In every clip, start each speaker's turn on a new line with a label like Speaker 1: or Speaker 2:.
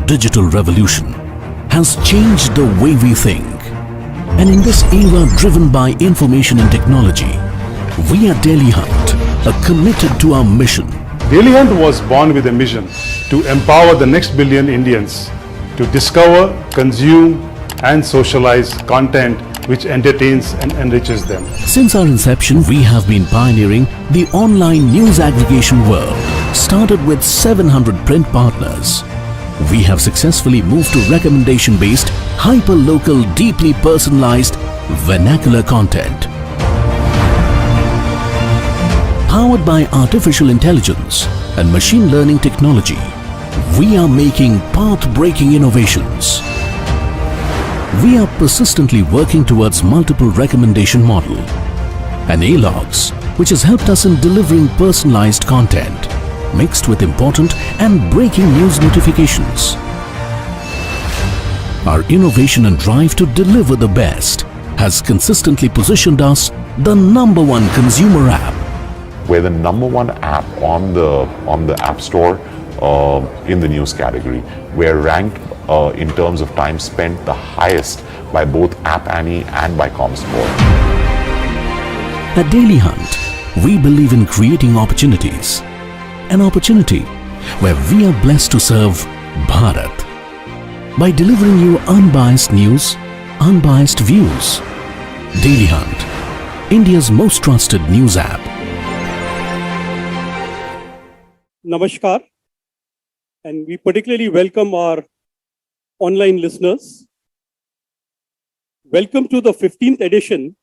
Speaker 1: digital revolution has changed the way we think. And in this era driven by information and technology, we at Daily Hunt are committed to our mission.
Speaker 2: Daily Hunt was born with a mission to empower the next billion Indians to discover, consume and socialize content which entertains and enriches them.
Speaker 1: Since our inception, we have been pioneering the online news aggregation world. Started with 700 print partners, we have successfully moved to recommendation-based, hyper-local, deeply personalized, vernacular content. Powered by artificial intelligence and machine learning technology, we are making path-breaking innovations. We are persistently working towards multiple recommendation model and A-logs, which has helped us in delivering personalized content mixed with important and breaking news notifications. Our innovation and drive to deliver the best has consistently positioned us the #1 consumer app.
Speaker 3: We're the #1 app on the App Store in the news category. We're ranked in terms of time spent the highest by both App Annie and by ComScore.
Speaker 1: At Daily Hunt, we believe in creating opportunities. An opportunity where we are blessed to serve Bharat by delivering you unbiased news, unbiased views. Daily Hunt, India's most trusted news app.
Speaker 4: Namaskar, and we particularly welcome our online listeners. Welcome to the 15th edition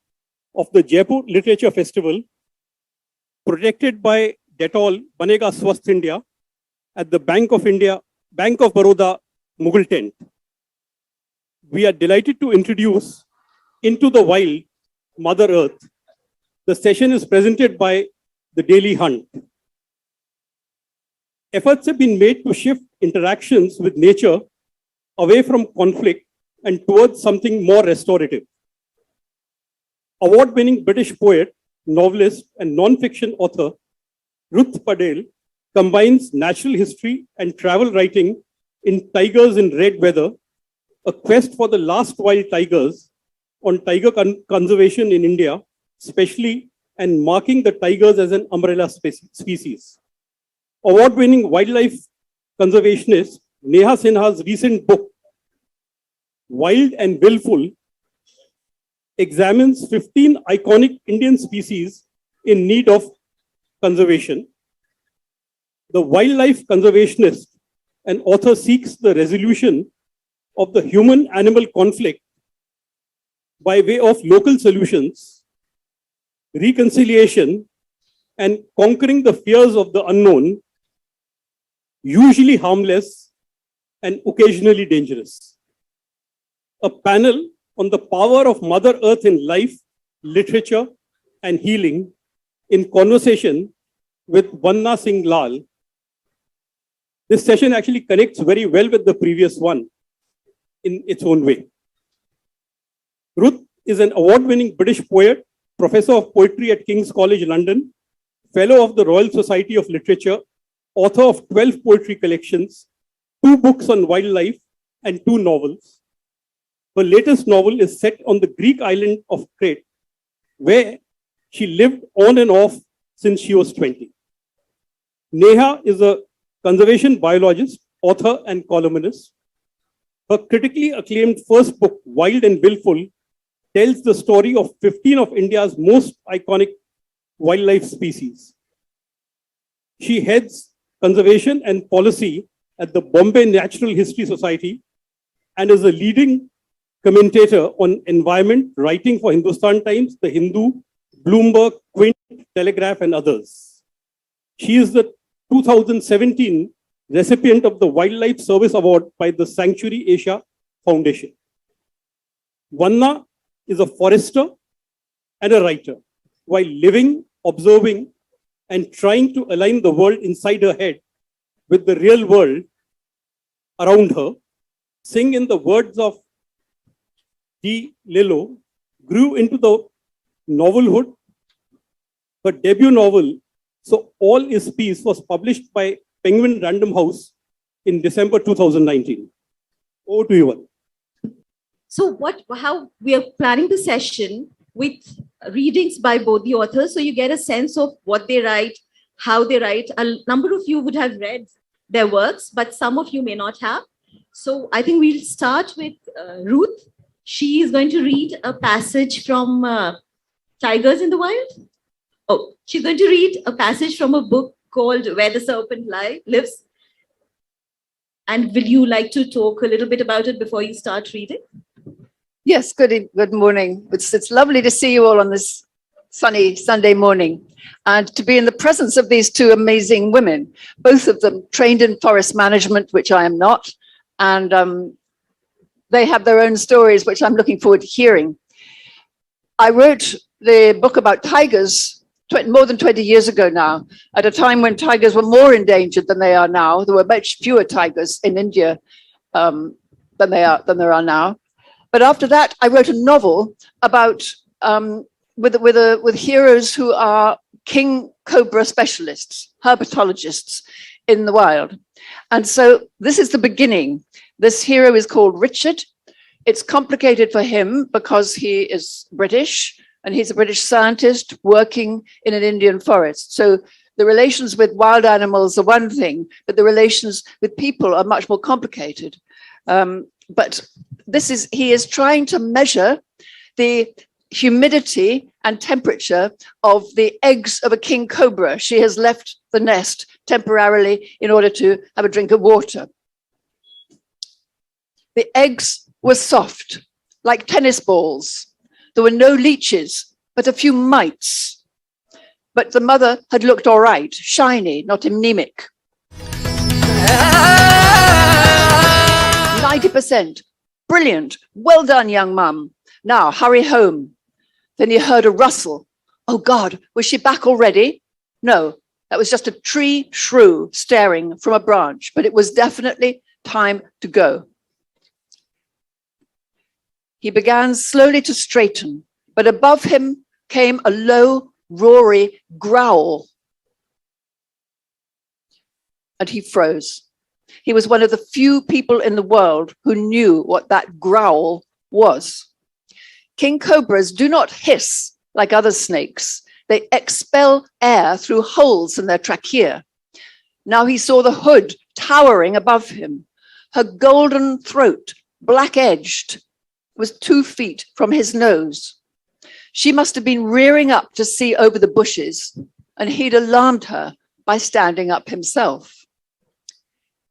Speaker 4: of the Jaipur Literature Festival, protected by Dettol Banega Swasth India at the Bank of Baroda Mughal tent. We are delighted to introduce Into the Wild, Mother Earth. The session is presented by the Daily Hunt. Efforts have been made to shift interactions with nature away from conflict and towards something more restorative. Award-winning British poet, novelist, and non-fiction author Ruth Padel combines natural history and travel writing in Tigers in Red Weather, a quest for the last wild tigers on tiger conservation in India, especially and marking the tigers as an umbrella species. Award-winning wildlife conservationist Neha Sinha's recent book, Wild and Willful, examines 15 iconic Indian species in need of conservation. The wildlife conservationist and author seeks the resolution of the human-animal conflict by way of local solutions, reconciliation, and conquering the fears of the unknown, usually harmless and occasionally dangerous. A panel on the power of Mother Earth in life, literature, and healing in conversation with Vandana Singh Lal. This session actually connects very well with the previous one in its own way. Ruth is an award-winning British poet, professor of poetry at King's College London, fellow of the Royal Society of Literature, author of 12 poetry collections, 2 books on wildlife, and 2 novels. Her latest novel is set on the Greek island of Crete, where she lived on and off since she was 20. Neha is a conservation biologist, author, and columnist. Her critically acclaimed first book, Wild and Willful, tells the story of 15 of India's most iconic wildlife species. She heads conservation and policy at the Bombay Natural History Society and is a leading commentator on environment, writing for Hindustan Times, The Hindu, Bloomberg, Quint, Telegraph, and others. She is the 2017 recipient of the Wildlife Service Award by the Sanctuary Asia Foundation. Vanna is a forester and a writer, while living, observing, and trying to align the world inside her head with the real world around her. Singh, in the words of D. Lillo, grew into the novelhood. Her debut novel, So All Is Peace, was published by Penguin Random House in December 2019. Over to you.
Speaker 5: So how we are planning the session with readings by both the authors, so you get a sense of what they write, how they write. A number of you would have read their works, but some of you may not have. So I think we'll start with Ruth. She is going to read a passage from Tigers in the Wild. Oh, she's going to read a passage from a book called Where the Serpent Lives. And will you like to talk a little bit about it before you start reading?
Speaker 6: Yes, good morning. It's lovely to see you all on this sunny Sunday morning and to be in the presence of these two amazing women, both of them trained in forest management, which I am not, and they have their own stories, which I'm looking forward to hearing. I wrote the book about tigers more than 20 years ago now, at a time when tigers were more endangered than they are now. There were much fewer tigers in India than there are now. But after that, I wrote a novel about with heroes who are king cobra specialists, herpetologists in the wild. And so this is the beginning. This hero is called Richard. It's complicated for him because he is British and he's a British scientist working in an Indian forest. So the relations with wild animals are one thing, but the relations with people are much more complicated. But he is trying to measure the humidity and temperature of the eggs of a king cobra. She has left the nest temporarily in order to have a drink of water. The eggs were soft, like tennis balls. There were no leeches, but a few mites. But the mother had looked all right, shiny, not anemic. 90%. Brilliant. Well done, young mum. Now, hurry home. Then he heard a rustle. Oh, God, was she back already? No, that was just a tree shrew staring from a branch, but it was definitely time to go. He began slowly to straighten, but above him came a low, roary growl. And he froze. He was one of the few people in the world who knew what that growl was. King cobras do not hiss like other snakes. They expel air through holes in their trachea. Now he saw the hood towering above him. Her golden throat, black-edged, was 2 feet from his nose. She must have been rearing up to see over the bushes, and he'd alarmed her by standing up himself.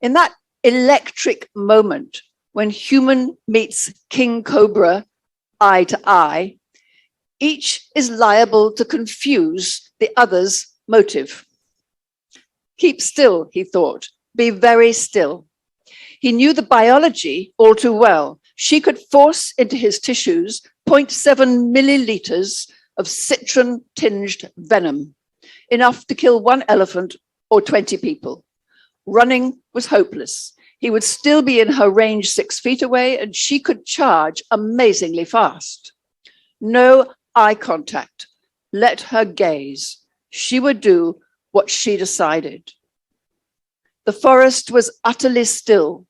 Speaker 6: In that electric moment, when human meets king cobra eye to eye, each is liable to confuse the other's motive. Keep still, he thought, be very still. He knew the biology all too well. She could force into his tissues 0.7 milliliters of citron-tinged venom, enough to kill 1 elephant or 20 people. Running was hopeless. He would still be in her range 6 feet away, and she could charge amazingly fast. No eye contact. Let her gaze. She would do what she decided. The forest was utterly still,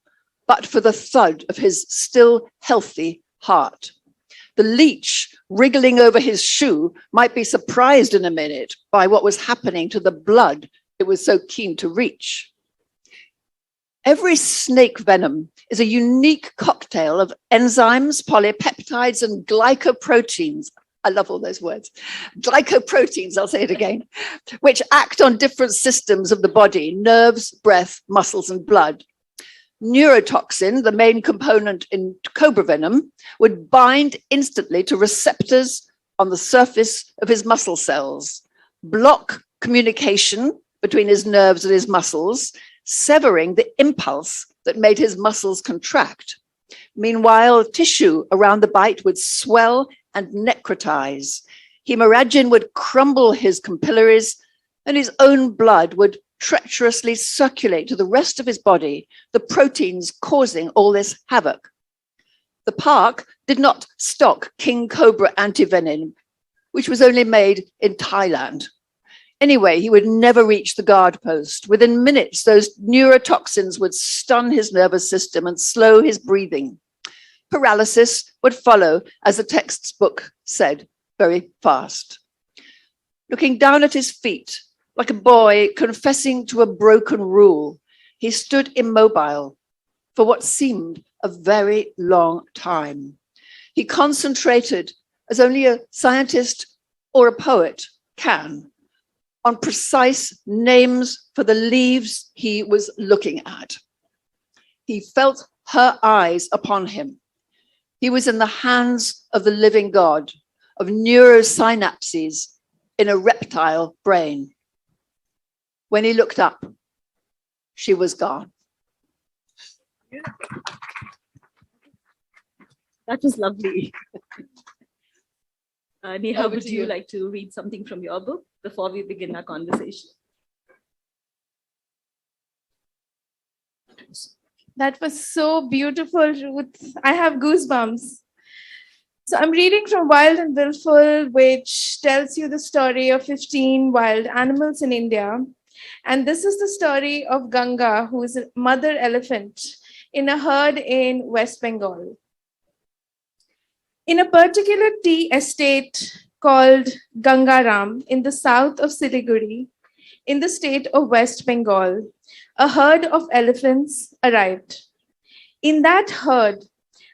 Speaker 6: but for the thud of his still healthy heart. The leech wriggling over his shoe might be surprised in a minute by what was happening to the blood it was so keen to reach. Every snake venom is a unique cocktail of enzymes, polypeptides, and glycoproteins. I love all those words. Glycoproteins, I'll say it again, which act on different systems of the body, nerves, breath, muscles, and blood. Neurotoxin, the main component in cobra venom, would bind instantly to receptors on the surface of his muscle cells, block communication between his nerves and his muscles, severing the impulse that made his muscles contract. Meanwhile, tissue around the bite would swell and necrotize. Hemorrhagin would crumble his capillaries, and his own blood would treacherously circulate to the rest of his body, the proteins causing all this havoc. The park did not stock king cobra antivenom, which was only made in Thailand. Anyway, he would never reach the guard post. Within minutes, those neurotoxins would stun his nervous system and slow his breathing. Paralysis would follow, as the textbook said, very fast. Looking down at his feet, like a boy confessing to a broken rule, he stood immobile for what seemed a very long time. He concentrated, as only a scientist or a poet can, on precise names for the leaves he was looking at. He felt her eyes upon him. He was in the hands of the living God, of neurosynapses in a reptile brain. When he looked up, she was gone.
Speaker 5: That was lovely. Neha,
Speaker 6: Over
Speaker 5: would
Speaker 6: to
Speaker 5: you
Speaker 6: you.
Speaker 5: like to read something from your book before we begin our conversation?
Speaker 7: That was so beautiful, Ruth. I have goosebumps. So I'm reading from Wild and Willful, which tells you the story of 15 wild animals in India. And this is the story of Ganga, who is a mother elephant in a herd in West Bengal. In a particular tea estate called Gangaram in the south of Siliguri, in the state of West Bengal, a herd of elephants arrived. In that herd,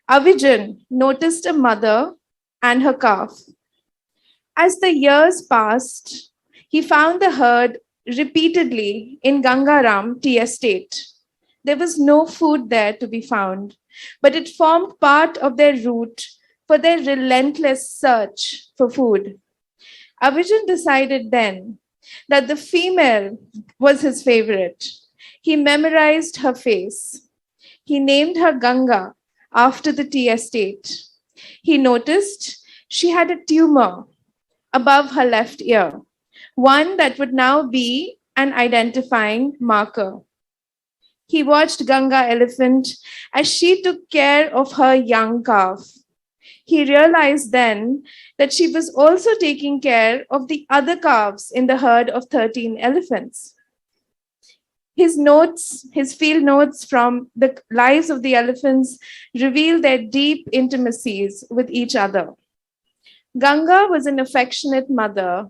Speaker 7: Avijan noticed a mother and her calf. As the years passed, he found the herd repeatedly in Gangaram tea estate. There was no food there to be found, but it formed part of their route for their relentless search for food. Avijan decided then that the female was his favorite. He memorized her face. He named her Ganga after the tea estate. He noticed she had a tumor above her left ear, one that would now be an identifying marker. He watched Ganga Elephant as she took care of her young calf. He realized then that she was also taking care of the other calves in the herd of 13 elephants. His field notes from the lives of the elephants reveal their deep intimacies with each other. Ganga was an affectionate mother,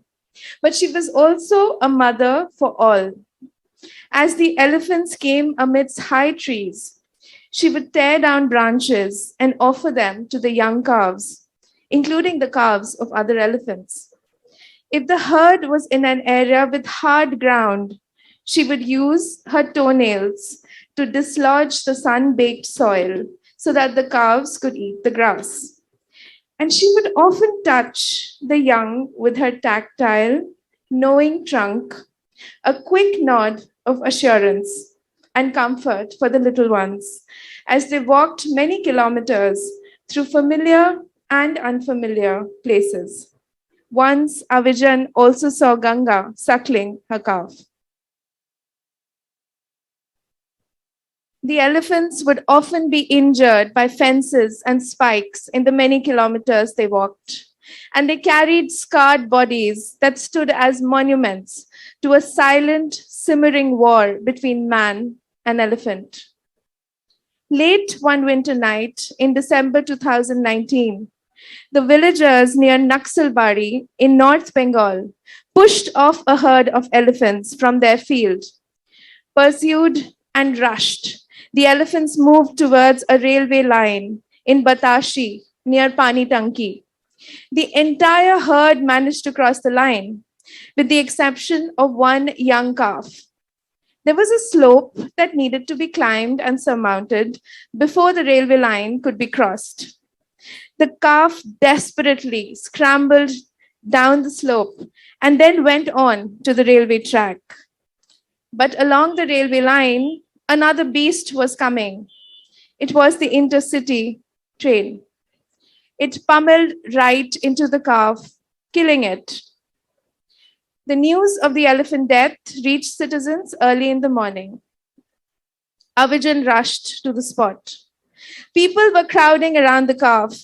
Speaker 7: but she was also a mother for all. As the elephants came amidst high trees, she would tear down branches and offer them to the young calves, including the calves of other elephants. If the herd was in an area with hard ground, she would use her toenails to dislodge the sun-baked soil so that the calves could eat the grass. And she would often touch the young with her tactile, knowing trunk, a quick nod of assurance and comfort for the little ones as they walked many kilometers through familiar and unfamiliar places. Once, Avijan also saw Ganga suckling her calf. The elephants would often be injured by fences and spikes in the many kilometers they walked, and they carried scarred bodies that stood as monuments to a silent, simmering war between man and elephant. Late one winter night in December 2019, the villagers near Naxalbari in North Bengal pushed off a herd of elephants from their field. Pursued and rushed, the elephants moved towards a railway line in Batashi near Panitanki. The entire herd managed to cross the line, with the exception of one young calf. There was a slope that needed to be climbed and surmounted before the railway line could be crossed. The calf desperately scrambled down the slope and then went on to the railway track. But along the railway line, another beast was coming. It was the intercity train. It pummeled right into the calf, killing it. The news of the elephant death reached citizens early in the morning. Avijan rushed to the spot. People were crowding around the calf,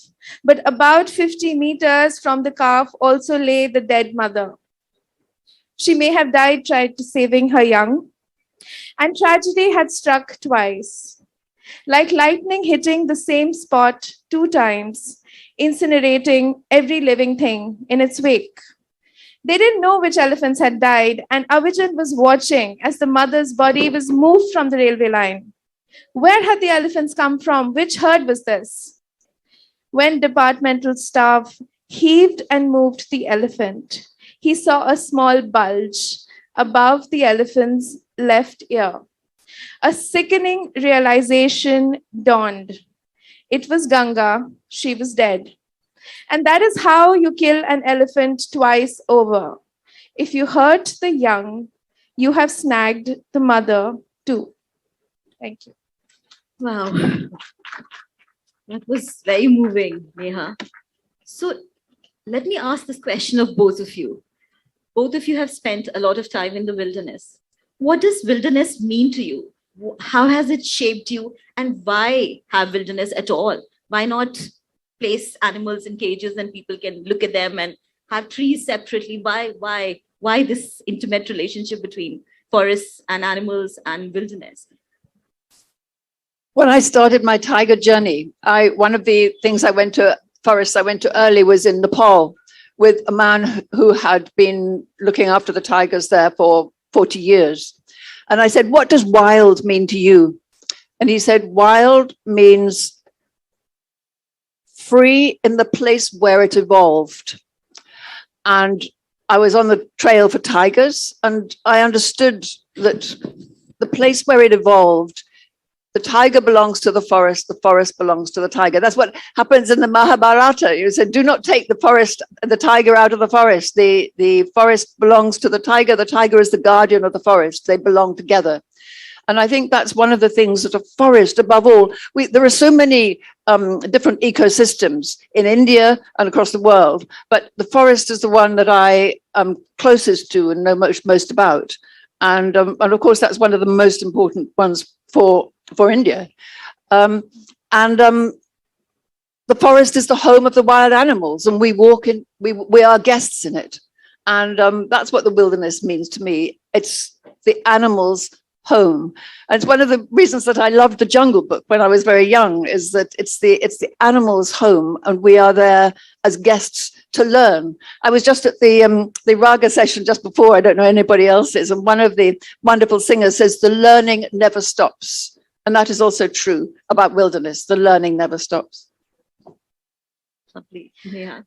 Speaker 7: but about 50 meters from the calf also lay the dead mother. She may have died trying to saving her young. And tragedy had struck twice, like lightning hitting the same spot 2 times, incinerating every living thing in its wake. They didn't know which elephants had died, and Avijan was watching as the mother's body was moved from the railway line. Where had the elephants come from? Which herd was this? When departmental staff heaved and moved the elephant, he saw a small bulge above the elephant's left ear. A sickening realization dawned. It was Ganga. She was dead. And that is how you kill an elephant twice over. If you hurt the young, you have snagged the mother too. Thank you.
Speaker 5: Wow. That was very moving, Neha. So let me ask this question of both of you. Both of you have spent a lot of time in the wilderness. What does wilderness mean to you? How has it shaped you? And why have wilderness at all? Why not place animals in cages and people can look at them and have trees separately? Why this intimate relationship between forests and animals and wilderness?
Speaker 6: When I started my tiger journey, one of the things I went to early was in Nepal with a man who had been looking after the tigers there for 40 years. And I said, what does wild mean to you? And he said, wild means free in the place where it evolved. And I was on the trail for tigers, and I understood that the place where it evolved, the tiger belongs to the forest belongs to the tiger. That's what happens in the Mahabharata. You said, do not take the tiger out of the forest. The forest belongs to the tiger is the guardian of the forest. They belong together. And I think that's one of the things that a forest, above all, there are so many different ecosystems in India and across the world, but the forest is the one that I am closest to and know most about. And of course, that's one of the most important ones for India. The forest is the home of the wild animals, and we are guests in it. And that's what the wilderness means to me. It's the animals' home. And it's one of the reasons that I loved the Jungle Book when I was very young, is that it's the animals' home, and we are there as guests to learn. I was just at the Raga session just before, I don't know anybody else's, and one of the wonderful singers says, the learning never stops. And that is also true about wilderness. The learning never stops.
Speaker 5: Lovely. Yeah.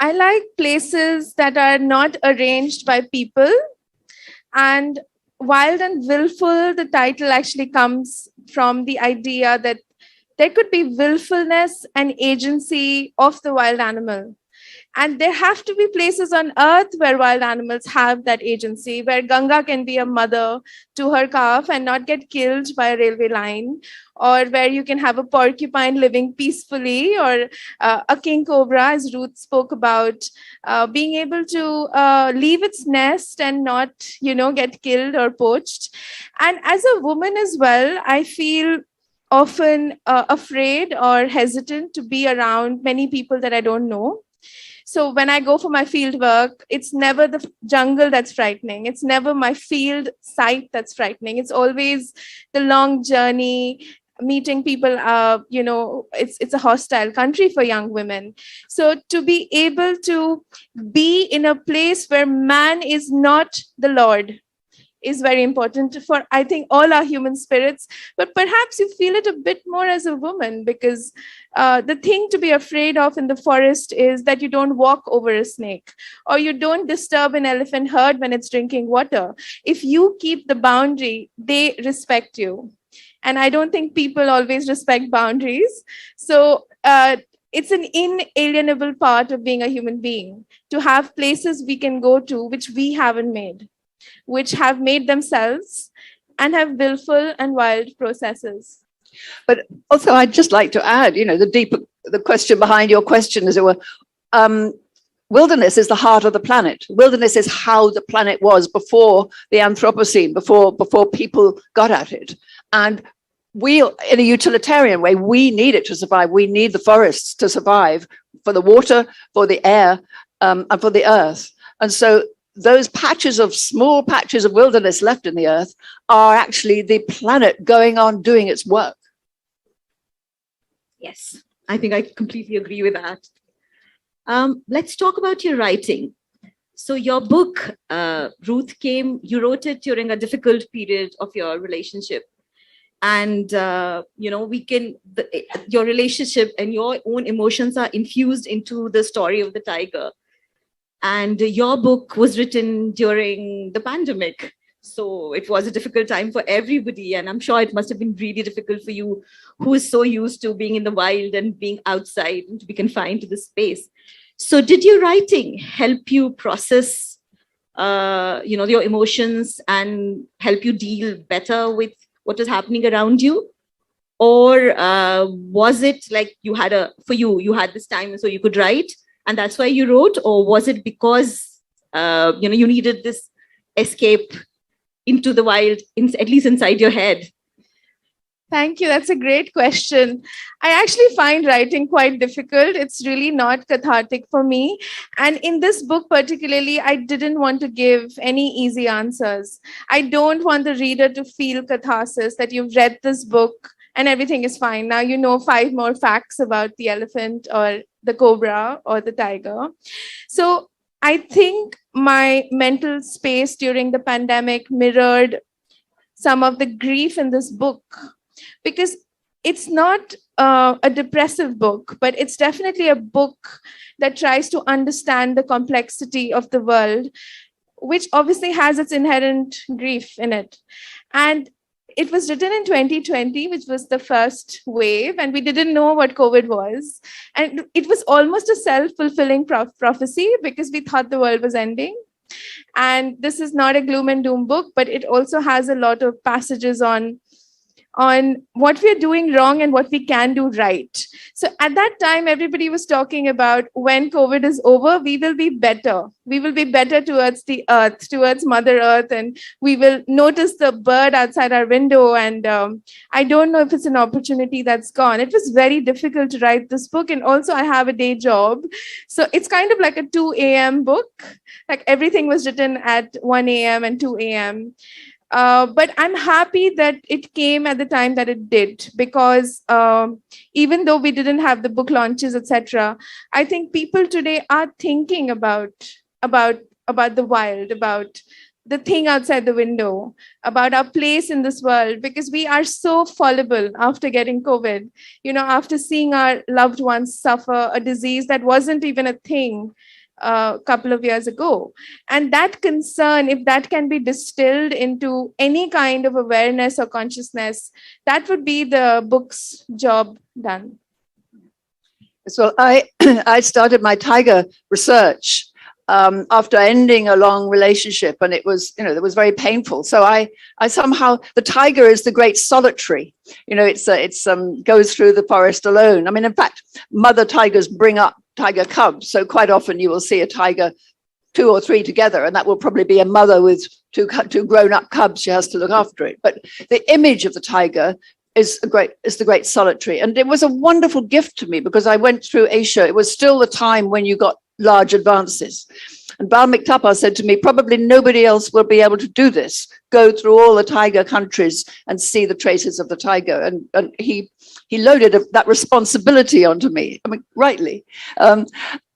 Speaker 7: I like places that are not arranged by people. And Wild and Willful, the title actually comes from the idea that there could be willfulness and agency of the wild animal. And there have to be places on earth where wild animals have that agency, where Ganga can be a mother to her calf and not get killed by a railway line, or where you can have a porcupine living peacefully, or a king cobra, as Ruth spoke about, being able to leave its nest and not, get killed or poached. And as a woman as well, I feel often afraid or hesitant to be around many people that I don't know. So when I go for my field work, it's never the jungle that's frightening. It's never my field site that's frightening. It's always the long journey, meeting people. It's a hostile country for young women. So to be able to be in a place where man is not the Lord is very important for, I think, all our human spirits. But perhaps you feel it a bit more as a woman, because the thing to be afraid of in the forest is that you don't walk over a snake, or you don't disturb an elephant herd when it's drinking water. If you keep the boundary, they respect you. And I don't think people always respect boundaries. So it's an inalienable part of being a human being, to have places we can go to which we haven't made, which have made themselves and have willful and wild processes.
Speaker 6: But also, I'd just like to add, the question behind your question, as it were, wilderness is the heart of the planet. Wilderness is how the planet was before the Anthropocene, before people got at it. And we, in a utilitarian way, we need it to survive. We need the forests to survive, for the water, for the air, and for the earth. And so those patches of small patches of wilderness left in the earth are actually the planet going on doing its work.
Speaker 5: Yes, I think I completely agree with that. Let's talk about your writing. So your book, Ruth, you wrote it during a difficult period of your relationship. And, your relationship and your own emotions are infused into the story of the tiger. And your book was written during the pandemic. So it was a difficult time for everybody. And I'm sure it must have been really difficult for you, who is so used to being in the wild and being outside and to be confined to this space. So did your writing help you process, your emotions and help you deal better with what was happening around you? Or was it like you had this time so you could write and that's why you wrote? Or was it because, you needed this escape into the wild, at least inside your head?
Speaker 7: Thank you. That's a great question. I actually find writing quite difficult. It's really not cathartic for me. And in this book particularly, I didn't want to give any easy answers. I don't want the reader to feel catharsis that you've read this book and everything is fine. Now you know 5 more facts about the elephant or the cobra or the tiger. So I think my mental space during the pandemic mirrored some of the grief in this book, because it's not a depressive book, but it's definitely a book that tries to understand the complexity of the world, which obviously has its inherent grief in it. And it was written in 2020, which was the first wave, and we didn't know what COVID was. And it was almost a self-fulfilling prophecy because we thought the world was ending. And this is not a gloom and doom book, but it also has a lot of passages on what we're doing wrong and what we can do right. So at that time, everybody was talking about when COVID is over, we will be better. We will be better towards the earth, towards Mother Earth, and we will notice the bird outside our window. And I don't know if it's an opportunity that's gone. It was very difficult to write this book. And also I have a day job. So it's kind of like a 2 a.m. book. Like everything was written at 1 a.m. and 2 a.m. But I'm happy that it came at the time that it did, because even though we didn't have the book launches, etc., I think people today are thinking about the wild, about the thing outside the window, about our place in this world, because we are so fallible after getting COVID, after seeing our loved ones suffer a disease that wasn't even a thing a couple of years ago. And that concern, if that can be distilled into any kind of awareness or consciousness, that would be the book's job done.
Speaker 6: So I started my tiger research after ending a long relationship, and it was very painful. So I somehow, the tiger is the great solitary. It's goes through the forest alone. I mean, in fact, mother tigers bring up tiger cubs. So quite often you will see a tiger 2 or 3 together, and that will probably be a mother with two grown-up cubs. She has to look after it. But the image of the tiger is the great solitary. And it was a wonderful gift to me, because I went through Asia. It was still the time when you got large advances. And Bal Miktapa said to me, probably nobody else will be able to do this, go through all the tiger countries and see the traces of the tiger. And he loaded that responsibility onto me, I mean, rightly. And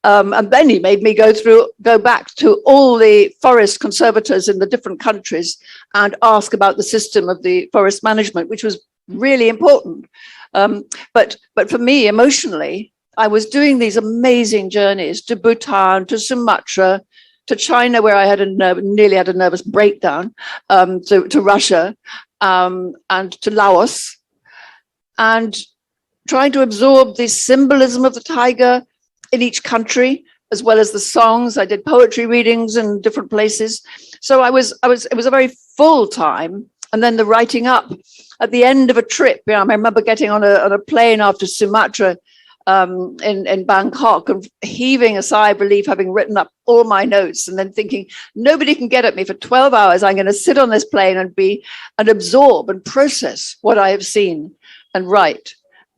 Speaker 6: then he made me go back to all the forest conservators in the different countries and ask about the system of the forest management, which was really important. But for me, emotionally, I was doing these amazing journeys to Bhutan, to Sumatra, to China, where I nearly had a nervous breakdown, to Russia, and to Laos, and trying to absorb the symbolism of the tiger in each country, as well as the songs. I did poetry readings in different places. So it was a very full time. And then the writing up at the end of a trip. I remember getting on a plane after Sumatra in Bangkok and heaving a sigh of relief, having written up all my notes, and then thinking, nobody can get at me for 12 hours. I'm going to sit on this plane and absorb and process what I have seen and write.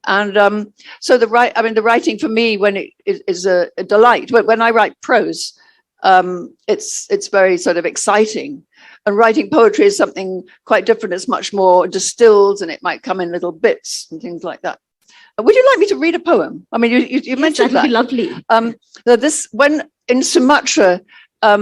Speaker 6: And so the writing for me, when it is a delight, when I write prose, it's very sort of exciting. And writing poetry is something quite different. It's much more distilled, and it might come in little bits and things like that. Would you like me to read a poem? I mean, you mentioned that.
Speaker 5: That'd be lovely.
Speaker 6: When in Sumatra, I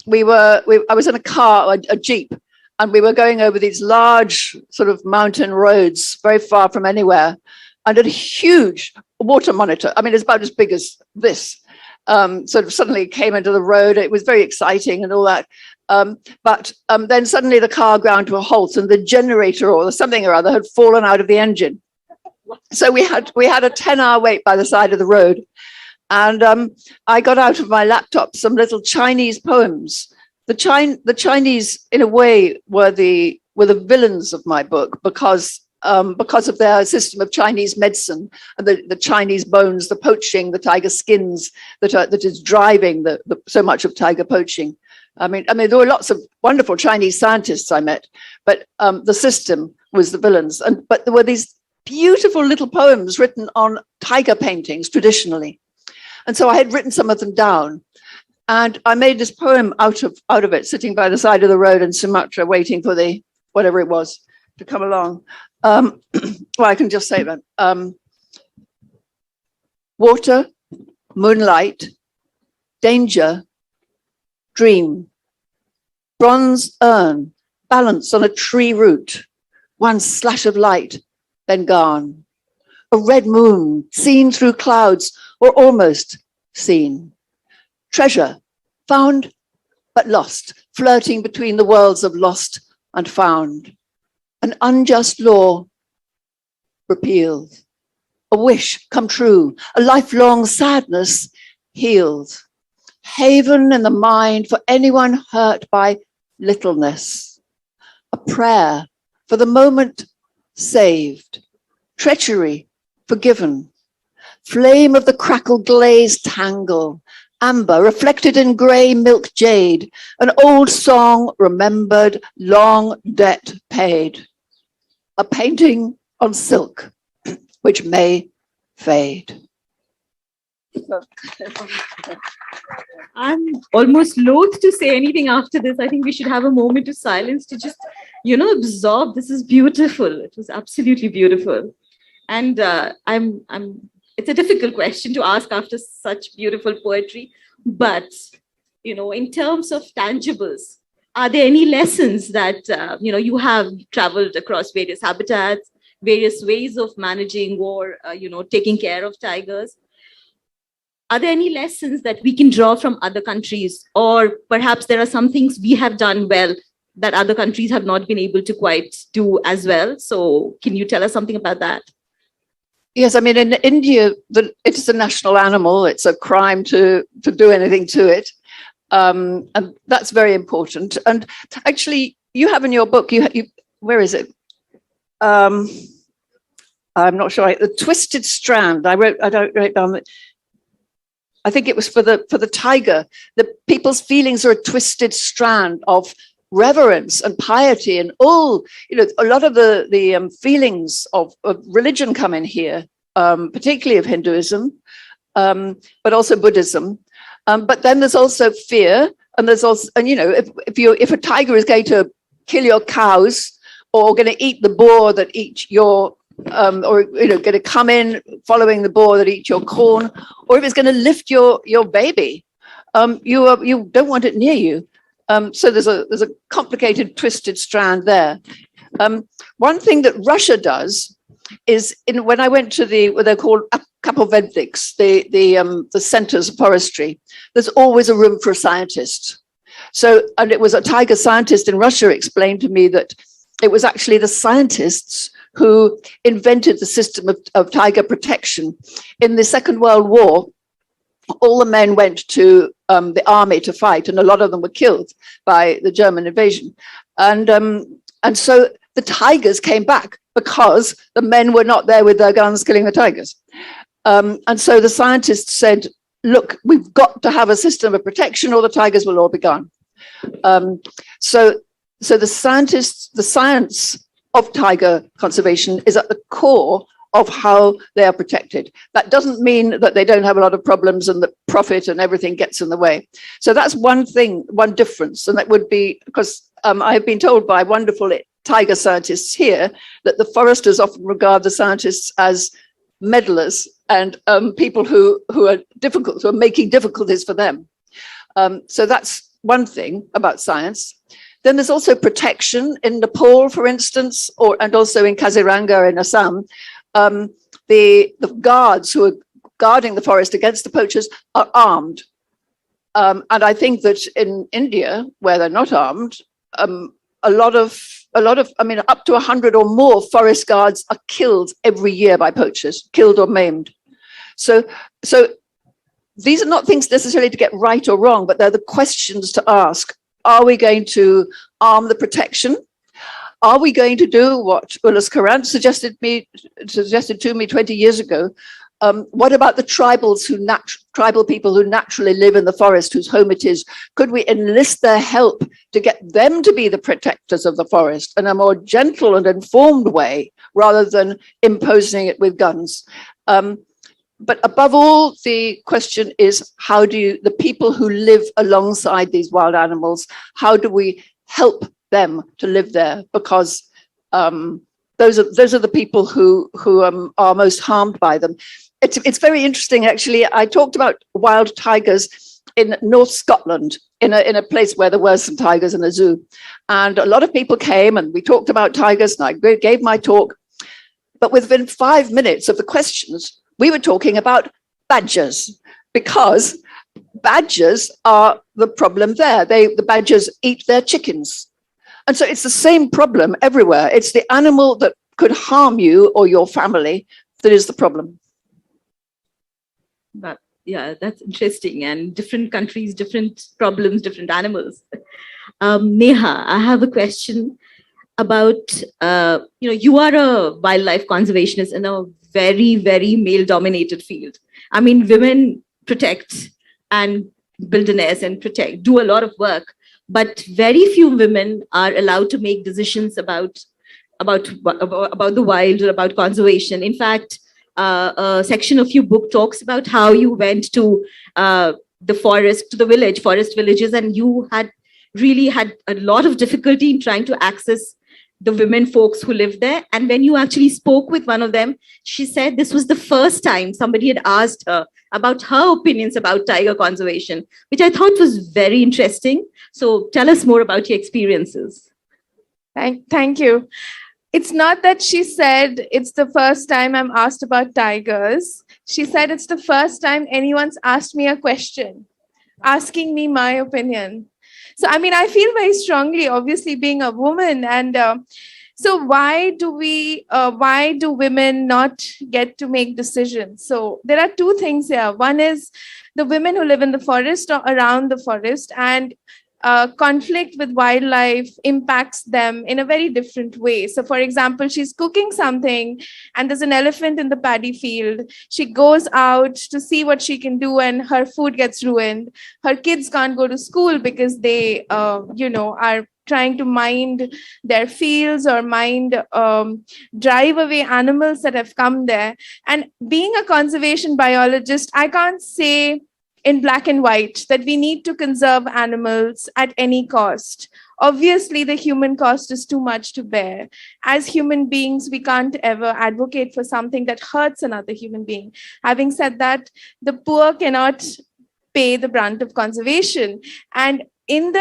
Speaker 6: was in a car, a jeep, and we were going over these large sort of mountain roads, very far from anywhere, and a huge water monitor. I mean, it's about as big as this. Sort of suddenly came into the road. It was very exciting and all that. But then suddenly the car ground to a halt, and the generator or something or other had fallen out of the engine. So we had a 10-hour wait by the side of the road. And I got out of my laptop some little Chinese poems. The Chinese, in a way, were the villains of my book because of their system of Chinese medicine and the Chinese bones, the poaching, the tiger skins that is driving so much of tiger poaching. I mean, there were lots of wonderful Chinese scientists I met, but the system was the villains. But there were these beautiful little poems written on tiger paintings traditionally. And so I had written some of them down, and I made this poem out of it, sitting by the side of the road in Sumatra, waiting for the whatever it was to come along. Well, I can just say that. Water, moonlight, danger, dream, bronze urn, balanced on a tree root, one slash of light, then gone. A red moon, seen through clouds, or almost seen. Treasure, found but lost, flirting between the worlds of lost and found. An unjust law repealed. A wish come true, a lifelong sadness healed. Haven in the mind for anyone hurt by littleness. A prayer for the moment saved. Treachery forgiven. Flame of the crackle glaze tangle. Amber reflected in grey milk jade. An old song remembered, long debt paid. A painting on silk, which may fade.
Speaker 5: I'm almost loath to say anything after this. I think we should have a moment of silence to just, absorb. This is beautiful. It was absolutely beautiful. And it's a difficult question to ask after such beautiful poetry. But, in terms of tangibles, are there any lessons that, you have traveled across various habitats, various ways of managing or, taking care of tigers? Are there any lessons that we can draw from other countries? Or perhaps there are some things we have done well that other countries have not been able to quite do as well. So can you tell us something about that?
Speaker 6: Yes, I mean, in India, it's a national animal. It's a crime to do anything to it. And that's very important. And actually, you have in your book, you where is it? I'm not sure. The Twisted Strand. I don't write down. I think it was for the tiger. The people's feelings are a twisted strand of reverence and piety, and all a lot of the feelings of religion come in here, particularly of Hinduism, but also Buddhism. But then there's also fear, and there's also, and if a tiger is going to kill your cows or going to eat the boar that eat your or going to come in following the boar that eat your corn, or if it's going to lift your baby, you don't want it near you. So there's a complicated, twisted strand there. One thing that Russia does is when I went to what they're called Kapovedniks, the centers of forestry, there's always a room for a scientist. So, and it was a tiger scientist in Russia explained to me that it was actually the scientists who invented the system of tiger protection. In the Second World War, all the men went to the army to fight, and a lot of them were killed by the German invasion. And so the tigers came back because the men were not there with their guns killing the tigers. And so the scientists said, look, we've got to have a system of protection or the tigers will all be gone. So the science of tiger conservation is at the core of how they are protected. That doesn't mean that they don't have a lot of problems and that profit and everything gets in the way. So that's one thing, one difference. And that would be because I have been told by wonderful tiger scientists here that the foresters often regard the scientists as meddlers and people who are difficult, who are making difficulties for them. So that's one thing about science. Then there's also protection in Nepal, for instance, and also in Kaziranga in Assam. The guards who are guarding the forest against the poachers are armed. And I think that in India, where they're not armed, a lot of, I mean, up to 100 or more forest guards are killed every year by poachers, killed or maimed. So these are not things necessarily to get right or wrong, but they're the questions to ask. Are we going to arm the protection? Are we going to do what Ulus Karant suggested to me 20 years ago? What about the tribal people who naturally live in the forest, whose home it is? Could we enlist their help to get them to be the protectors of the forest in a more gentle and informed way, rather than imposing it with guns? But above all, the question is, how do the people who live alongside these wild animals, how do we help them to live there? Because those are the people who are most harmed by them. It's very interesting, actually. I talked about wild tigers in North Scotland, in a place where there were some tigers in a zoo. And a lot of people came and we talked about tigers, and I gave my talk. But within 5 minutes of the questions, we were talking about badgers, because badgers are the problem there. The badgers eat their chickens. And so it's the same problem everywhere. It's the animal that could harm you or your family that is the problem.
Speaker 5: But yeah, that's interesting. And different countries, different problems, different animals. Neha, I have a question about, you are a wildlife conservationist in a very, very male-dominated field. I mean, women protect and build a nest and protect, do a lot of work, but very few women are allowed to make decisions about the wild or about conservation. In fact, a section of your book talks about how you went to the forest, to the forest villages, and you had really had a lot of difficulty in trying to access the women folks who live there. And when you actually spoke with one of them, she said this was the first time somebody had asked her about her opinions about tiger conservation, which I thought was very interesting. So tell us more about your experiences.
Speaker 7: Thank you. It's not that she said it's the first time I'm asked about tigers. She said it's the first time anyone's asked me a question, asking me my opinion. So, I mean, I feel very strongly, obviously, being a woman. And so why do women not get to make decisions? So there are two things here. One is the women who live in the forest or around the forest, and conflict with wildlife impacts them in a very different way. So, for example, she's cooking something and there's an elephant in the paddy field. She goes out to see what she can do and her food gets ruined. Her kids can't go to school because they, are trying to mind their fields or drive away animals that have come there. And being a conservation biologist, I can't say in black and white that we need to conserve animals at any cost. Obviously, the human cost is too much to bear. As human beings, we can't ever advocate for something that hurts another human being. Having said that, the poor cannot pay the brunt of conservation. And in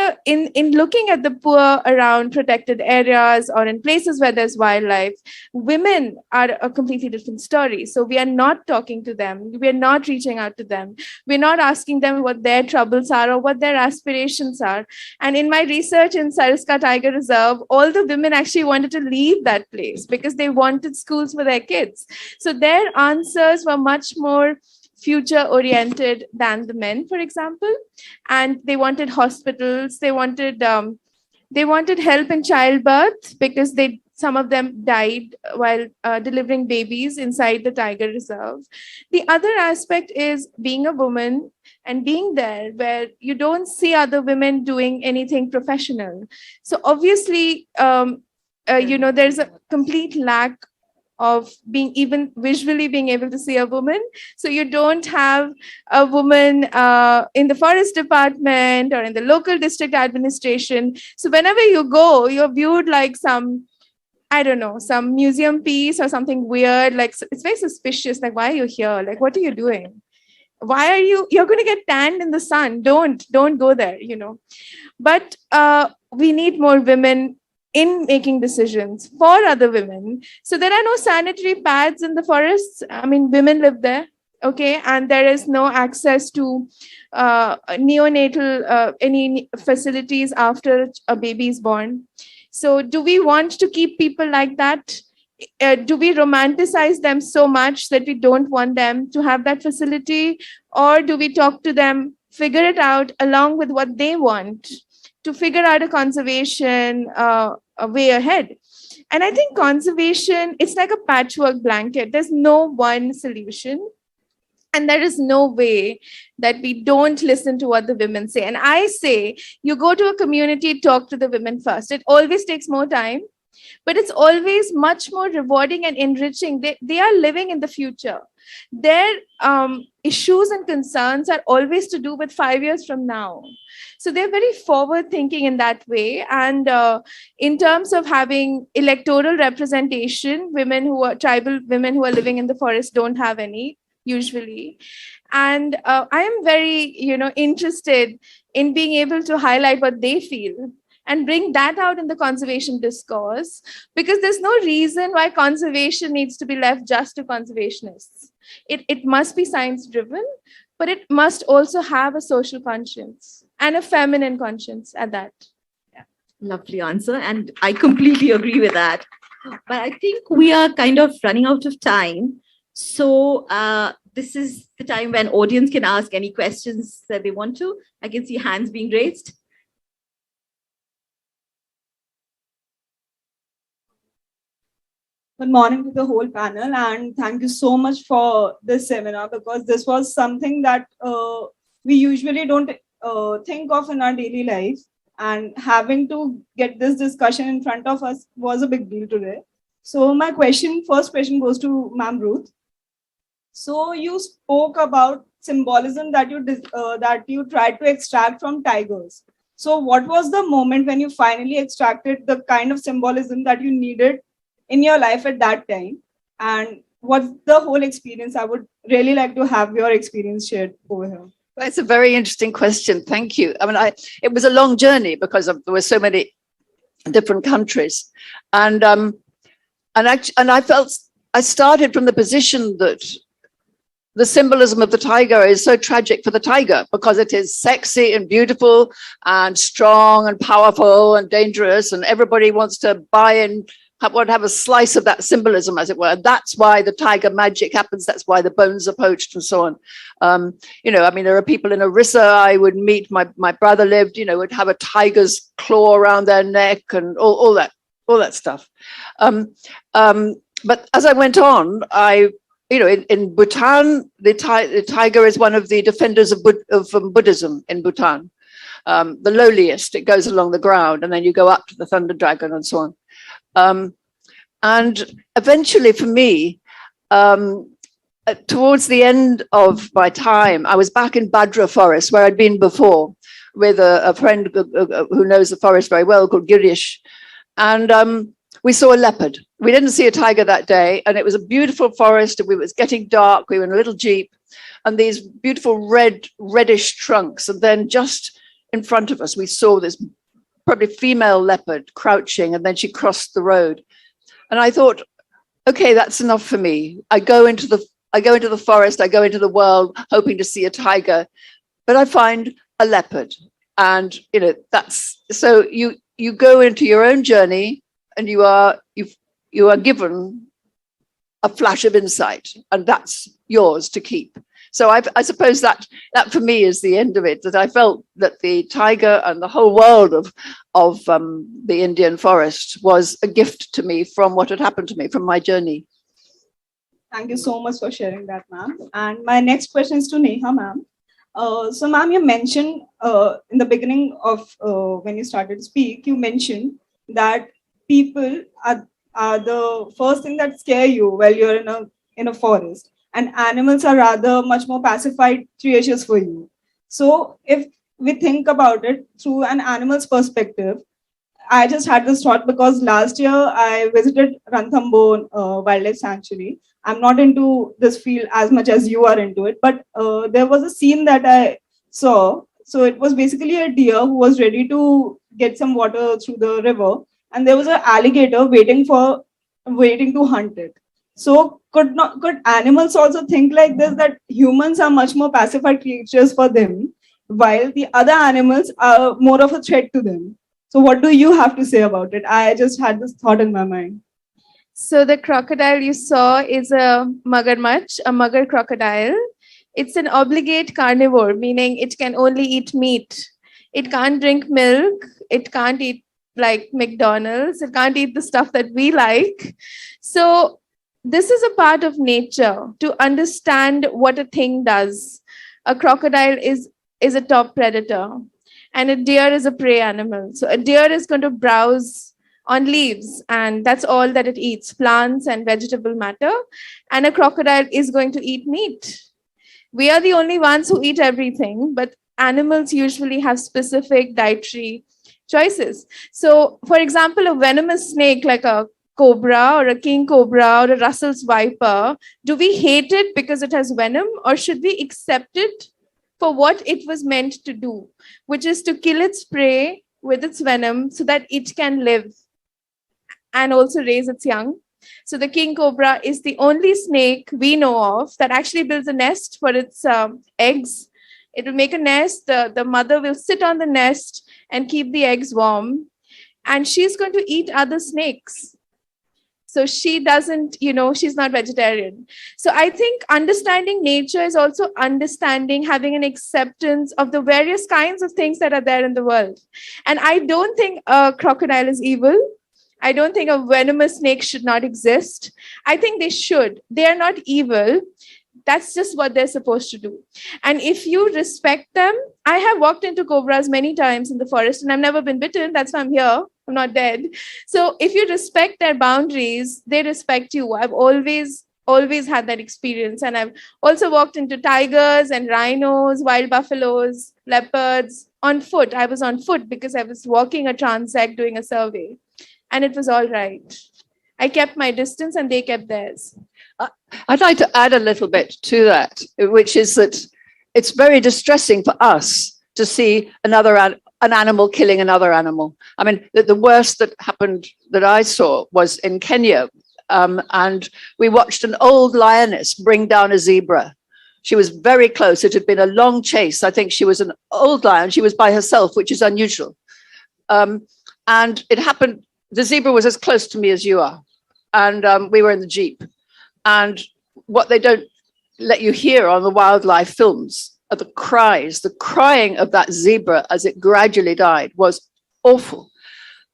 Speaker 7: looking at the poor around protected areas or in places where there's wildlife, women are a completely different story. So we are not talking to them. We are not reaching out to them. We're not asking them what their troubles are or what their aspirations are. And in my research in Sariska Tiger Reserve, all the women actually wanted to leave that place because they wanted schools for their kids. So their answers were much more future oriented than the men, for example, and they wanted hospitals. They wanted help in childbirth because some of them died while delivering babies inside the tiger reserve. The other aspect is being a woman and being there where you don't see other women doing anything professional. So obviously, there's a complete lack of being even visually being able to see a woman. So you don't have a woman in the forest department or in the local district administration. So whenever you go, you're viewed like some, I don't know, some museum piece or something weird. Like, it's very suspicious. Like, why are you here? Like, what are you doing? Why are you're going to get tanned in the sun? Don't go there, But we need more women in making decisions for other women. So there are no sanitary pads in the forests. I mean, women live there, okay? And there is no access to neonatal, any facilities after a baby is born. So do we want to keep people like that? Do we romanticize them so much that we don't want them to have that facility? Or do we talk to them, figure it out along with what they want to figure out a conservation a way ahead? And I think conservation, it's like a patchwork blanket. There's no one solution. And there is no way that we don't listen to what the women say. And I say, you go to a community, talk to the women first. It always takes more time, but it's always much more rewarding and enriching. They are living in the future. Their issues and concerns are always to do with 5 years from now. So they're very forward thinking in that way. And in terms of having electoral representation, tribal women who are living in the forest don't have any usually. And I am very, interested in being able to highlight what they feel and bring that out in the conservation discourse, because there's no reason why conservation needs to be left just to conservationists. It must be science driven, but it must also have a social conscience and a feminine conscience at that.
Speaker 5: Yeah. Lovely answer. And I completely agree with that. But I think we are kind of running out of time. So this is the time when audience can ask any questions that they want to. I can see hands being raised.
Speaker 8: Good morning to the whole panel, and thank you so much for this seminar, because this was something that we usually don't think of in our daily life, and having to get this discussion in front of us was a big deal today. So my first question goes to Ma'am Ruth. So you spoke about symbolism that you tried to extract from tigers. So what was the moment when you finally extracted the kind of symbolism that you needed in your life at that time? And what's the whole experience? I would really like to have your experience shared over here.
Speaker 6: That's a very interesting question. Thank you. I mean, it was a long journey because there were so many different countries. And I felt I started from the position that the symbolism of the tiger is so tragic for the tiger, because it is sexy and beautiful and strong and powerful and dangerous, and everybody wants to buy in, have a slice of that symbolism, as it were. That's why the tiger magic happens. That's why the bones are poached and so on. There are people in Orissa I would meet. My brother lived, would have a tiger's claw around their neck and all that stuff. But as I went on, in Bhutan, the tiger is one of the defenders of Buddhism in Bhutan. The lowliest, it goes along the ground, and then you go up to the thunder dragon and so on. And eventually for me, towards the end of my time, I was back in Badra forest, where I'd been before, with a friend who knows the forest very well, called Girish. And we saw a leopard. We didn't see a tiger that day, and it was a beautiful forest, and it was getting dark. We were in a little jeep, and these beautiful reddish trunks. And then just in front of us, we saw this probably female leopard crouching, and then she crossed the road. And I thought, okay, that's enough for me. I go into the forest, I go into the world hoping to see a tiger, but I find a leopard. And that's so you go into your own journey, and you are given a flash of insight, and that's yours to keep. So I suppose that for me is the end of it, that I felt that the tiger and the whole world of the Indian forest was a gift to me from what had happened to me, from my journey.
Speaker 8: Thank you so much for sharing that, ma'am. And my next question is to Neha, ma'am. So, ma'am, you mentioned in the beginning of when you started to speak, you mentioned that people are are the first thing that scare you while you're in a forest, and animals are rather much more pacified creatures for you. So if we think about it through an animal's perspective, I just had this thought because last year I visited Ranthambore Wildlife Sanctuary. I'm not into this field as much as you are into it, but there was a scene that I saw. So it was basically a deer who was ready to get some water through the river, and there was an alligator waiting to hunt it. So could animals also think like this, that humans are much more pacified creatures for them, while the other animals are more of a threat to them? So what do you have to say about it? I just had this thought in my mind.
Speaker 7: So the crocodile you saw is a magarmach, a magar crocodile. It's an obligate carnivore, meaning it can only eat meat. It can't drink milk. It can't eat like McDonald's. It can't eat the stuff that we like. So this is a part of nature to understand what a thing does. A crocodile is a top predator, and a deer is a prey animal. So a deer is going to browse on leaves, and that's all that it eats, plants and vegetable matter. And a crocodile is going to eat meat. We are the only ones who eat everything, but animals usually have specific dietary choices. So, for example, a venomous snake like a cobra or a king cobra or a Russell's viper, do we hate it because it has venom, or should we accept it for what it was meant to do, which is to kill its prey with its venom so that it can live and also raise its young? So the king cobra is the only snake we know of that actually builds a nest for its eggs. It will make a nest. The mother will sit on the nest and keep the eggs warm. And she's going to eat other snakes. So she doesn't, she's not vegetarian. So I think understanding nature is also understanding, having an acceptance of the various kinds of things that are there in the world. And I don't think a crocodile is evil. I don't think a venomous snake should not exist. I think they should. They are not evil. That's just what they're supposed to do. And if you respect them, I have walked into cobras many times in the forest and I've never been bitten. That's why I'm here. I'm not dead. So if you respect their boundaries, they respect you. I've always had that experience. And I've also walked into tigers and rhinos, wild buffaloes, leopards on foot. I was on foot because I was walking a transect doing a survey. And it was all right. I kept my distance and they kept theirs.
Speaker 6: I'd like to add a little bit to that, which is that it's very distressing for us to see an animal killing another animal. I mean, the worst that happened that I saw was in Kenya, and we watched an old lioness bring down a zebra. She was very close. It had been a long chase. I think she was an old lion. She was by herself, which is unusual. And it happened, the zebra was as close to me as you are. And we were in the Jeep. And what they don't let you hear on the wildlife films are the cries. The crying of that zebra as it gradually died was awful.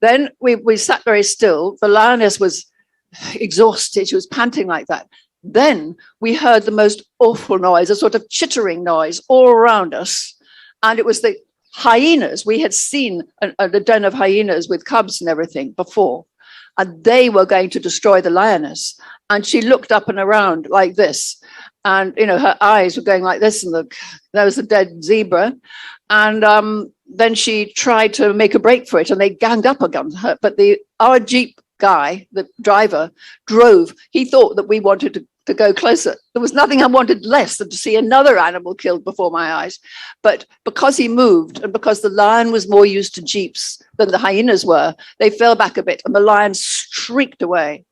Speaker 6: Then we sat very still. The lioness was exhausted. She was panting like that. Then we heard the most awful noise, a sort of chittering noise all around us. And it was the hyenas. We had seen a den of hyenas with cubs and everything before. And they were going to destroy the lioness. And she looked up and around like this. And, her eyes were going like this. And there was a dead zebra. And then she tried to make a break for it. And they ganged up against her. But our Jeep guy, the driver, drove. He thought that we wanted to go closer. There was nothing I wanted less than to see another animal killed before my eyes. But because he moved and because the lion was more used to Jeeps than the hyenas were, they fell back a bit and the lion streaked away.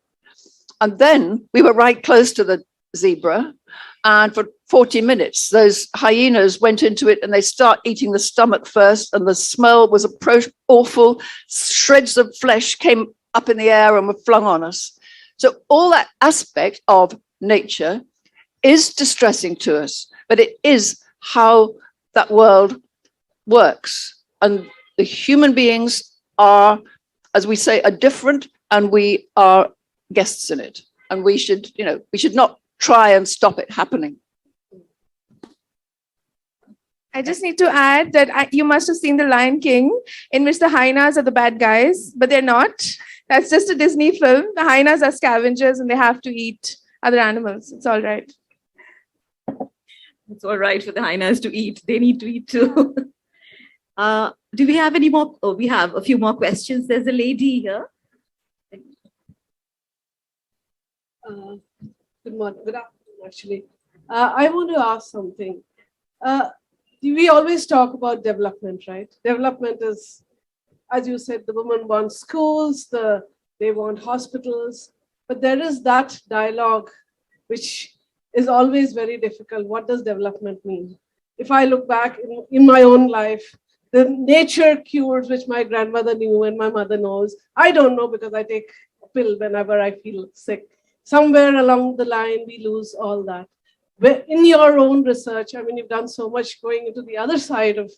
Speaker 6: And then we were right close to the zebra. And for 40 minutes, those hyenas went into it and they start eating the stomach first. And the smell was awful. Shreds of flesh came up in the air and were flung on us. So all that aspect of nature is distressing to us, but it is how that world works. And the human beings are, as we say, are different, and we are guests in it. And we should not try and stop it happening.
Speaker 7: I just need to add that you must have seen The Lion King, in which the hyenas are the bad guys, but they're not. That's just a Disney film. The hyenas are scavengers and they have to eat other animals. It's all right.
Speaker 5: It's all right for the hyenas to eat. They need to eat too. Do we have any more? Oh, we have a few more questions. There's a lady here.
Speaker 9: Good morning. Good afternoon, actually. I want to ask something. We always talk about development, right? Development is, as you said, the women want schools, they want hospitals, but there is that dialogue which is always very difficult. What does development mean? If I look back in my own life, the nature cures which my grandmother knew and my mother knows, I don't know because I take a pill whenever I feel sick. Somewhere along the line, we lose all that. But in your own research, I mean, you've done so much going into the other side of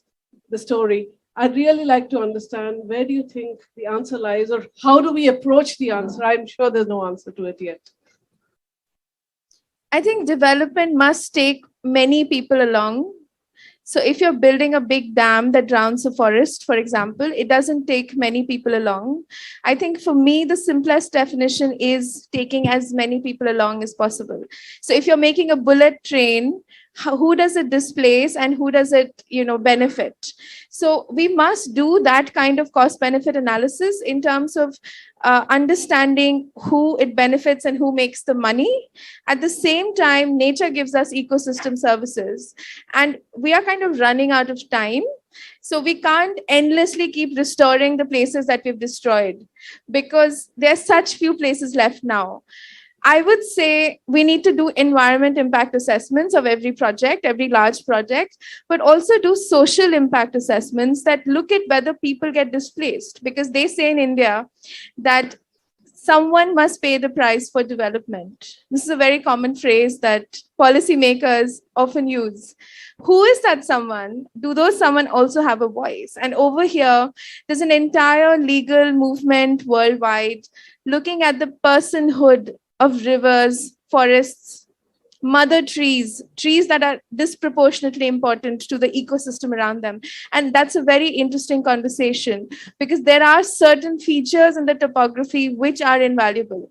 Speaker 9: the story. I'd really like to understand, where do you think the answer lies, or how do we approach the answer? I'm sure there's no answer to it yet.
Speaker 7: I think development must take many people along. So if you're building a big dam that drowns a forest, for example, it doesn't take many people along. I think for me, the simplest definition is taking as many people along as possible. So if you're making a bullet train, who does it displace and who does it, benefit? So we must do that kind of cost benefit analysis in terms of understanding who it benefits and who makes the money. At the same time, nature gives us ecosystem services and we are kind of running out of time. So we can't endlessly keep restoring the places that we've destroyed because there's such few places left now. I would say we need to do environment impact assessments of every project, every large project, but also do social impact assessments that look at whether people get displaced, because they say in India that someone must pay the price for development. This is a very common phrase that policymakers often use. Who is that someone? Do those someone also have a voice? And over here, there's an entire legal movement worldwide looking at the personhood of rivers, forests, mother trees that are disproportionately important to the ecosystem around them. And that's a very interesting conversation because there are certain features in the topography which are invaluable.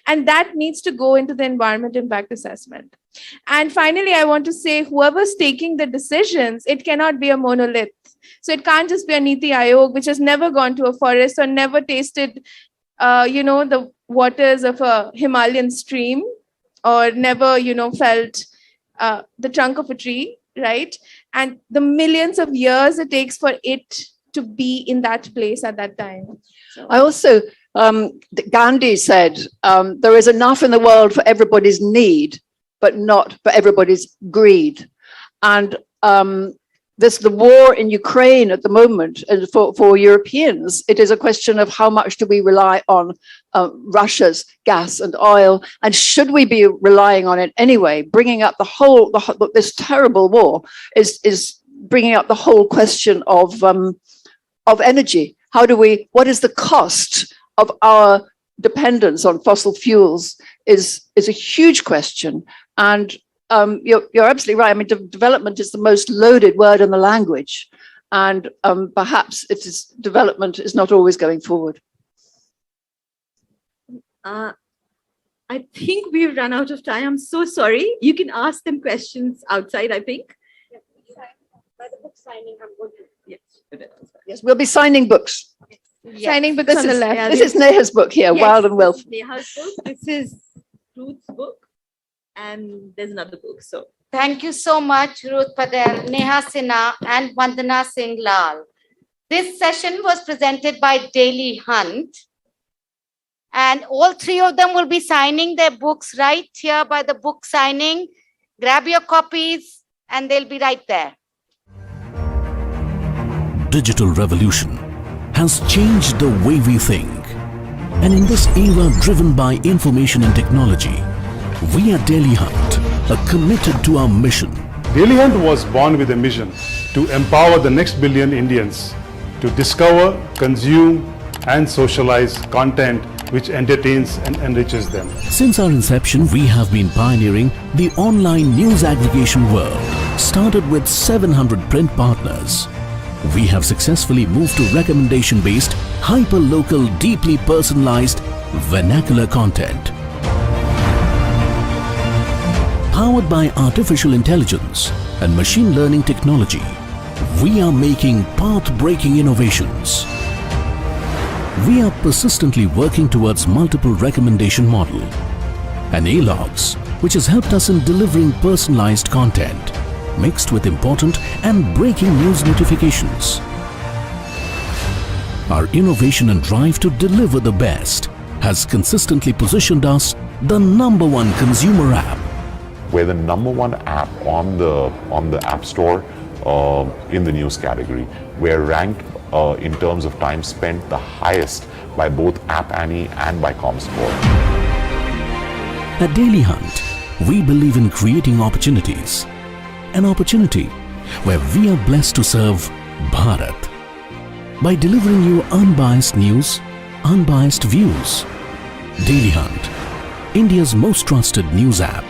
Speaker 7: And that needs to go into the environment impact assessment. And finally, I want to say, whoever's taking the decisions, it cannot be a monolith. So it can't just be a Niti Aayog, which has never gone to a forest or never tasted the waters of a Himalayan stream or never, felt the trunk of a tree, right? And the millions of years it takes for it to be in that place at that time. So.
Speaker 6: I also, Gandhi said, there is enough in the world for everybody's need, but not for everybody's greed. And there's the war in Ukraine at the moment, and for Europeans, it is a question of how much do we rely on Russia's gas and oil, and should we be relying on it anyway? Bringing up this terrible war is bringing up the whole question of energy. What is the cost of our dependence on fossil fuels is a huge question. And you're absolutely right. I mean, development is the most loaded word in the language, and perhaps development is not always going forward.
Speaker 5: I think we've run out of time. I'm so sorry. You can ask them questions outside, I think.
Speaker 9: By the book signing, I'm going to.
Speaker 6: Yes, we'll be signing books.
Speaker 7: Yes. Signing books on the left.
Speaker 6: This is Neha's book here, yes. Wild and Willful.
Speaker 5: Neha's book. This is Ruth's book. And there's another book. So
Speaker 10: thank you so much, Ruth Padel, Neha Sinha, and Vandana Singh Lal. This session was presented by Daily Hunt. And all three of them will be signing their books right here by the book signing. Grab your copies and they'll be right there.
Speaker 1: Digital revolution has changed the way we think. And in this era driven by information and technology, we at Daily Hunt are committed to our mission.
Speaker 2: Daily Hunt was born with a mission to empower the next billion Indians to discover, consume, and socialize content which entertains and enriches them.
Speaker 1: Since our inception, we have been pioneering the online news aggregation world. Started with 700 print partners. we have successfully moved to recommendation-based, hyper-local, deeply personalized, vernacular content. Powered by artificial intelligence and machine learning technology, we are making path-breaking innovations. We are persistently working towards multiple recommendation model and A-logs, which has helped us in delivering personalized content mixed with important and breaking news notifications. Our innovation and drive to deliver the best has consistently positioned us the #1 consumer app.
Speaker 3: We're the #1 app on the App Store in the news category. We're ranked in terms of time spent the highest by both App Annie and by ComScore.
Speaker 1: At Daily Hunt, we believe in creating opportunities. An opportunity where we are blessed to serve Bharat by delivering you unbiased news, unbiased views. Daily Hunt, India's most trusted news app.